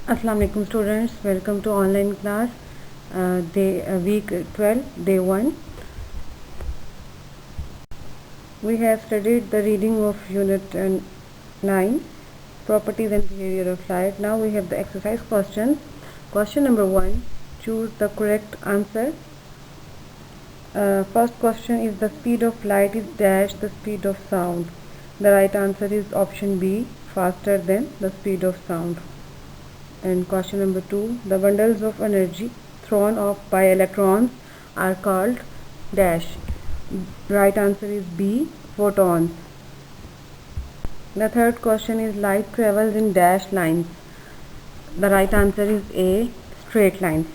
Assalamu alaikum students, welcome to online class week 12 day 1. We have studied the reading of unit 9 properties and behavior of light. Now we have the exercise questions. Question number 1, choose the correct answer. First question is the speed of light is dash the speed of sound. The right answer is option B, faster than the speed of sound. And question number 2, the bundles of energy thrown off by electrons are called dash. Right answer is B, photons. The third question is light travels in dash lines. The right answer is A, straight lines.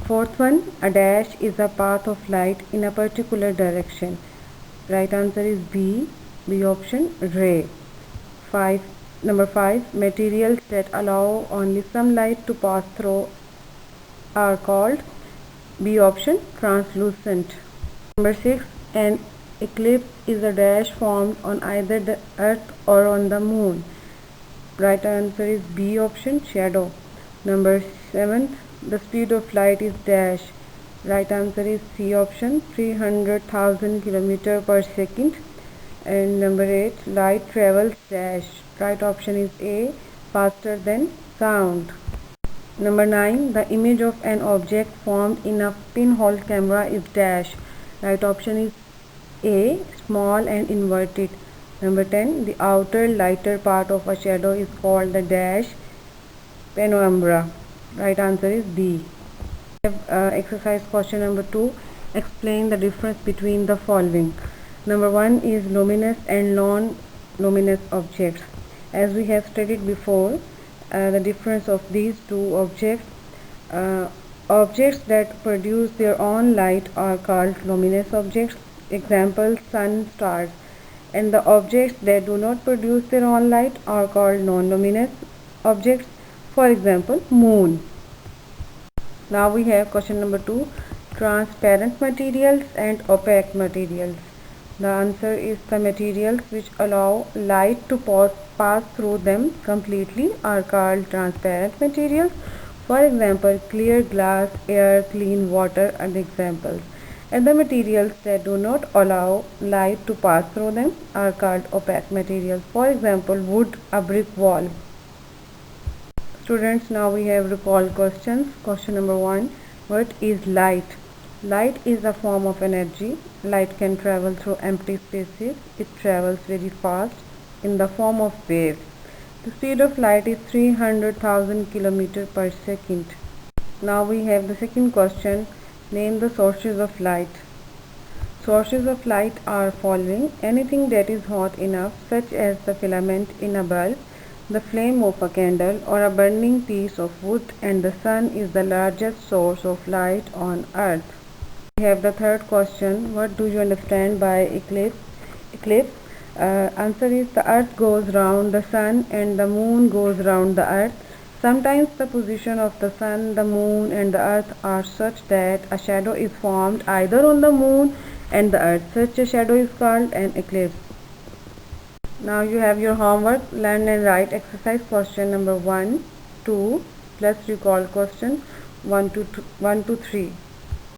Fourth one, a dash is a path of light in a particular direction. Right answer is B option, ray. Number 5, materials that allow only some light to pass through are called B option, translucent. Number 6, an eclipse is a dash formed on either the earth or on the moon. Right answer is B option, shadow. Number 7, the speed of light is dash. Right answer is C option, 300,000 km per second. And number 8, light travels dash. Right option is A, faster than sound. Number 9, the image of an object formed in a pinhole camera is dash. Right option is A, small and inverted. Number 10, the outer lighter part of a shadow is called the dash penumbra. Right answer is B. Exercise question number 2, explain the difference between the following. Number 1 is luminous and non-luminous objects. As we have studied before, the difference of these two objects. Objects that produce their own light are called luminous objects. Example, sun, stars. And the objects that do not produce their own light are called non-luminous objects. For example, moon. Now we have question number 2, transparent materials and opaque materials. The answer is the materials which allow light to pass through them completely are called transparent materials. For example, clear glass, air, clean water are the examples. And the materials that do not allow light to pass through them are called opaque materials. For example, wood, a brick wall. Students, now we have recall questions. Question number 1, what is light? Light is a form of energy. Light can travel through empty spaces. It travels very fast in the form of waves. The speed of light is 300,000 km per second. Now we have the second question. Name the sources of light. Sources of light are following: anything that is hot enough, such as the filament in a bulb, the flame of a candle, or a burning piece of wood, and the sun is the largest source of light on earth. We have the third question. What do you understand by eclipse? Answer is the earth goes round the sun and the moon goes round the earth. Sometimes the position of the sun, the moon and the earth are such that a shadow is formed either on the moon and the earth. Such a shadow is called an eclipse. Now you have your homework. Learn and write exercise question number 1, 2 plus recall question 1 to 3.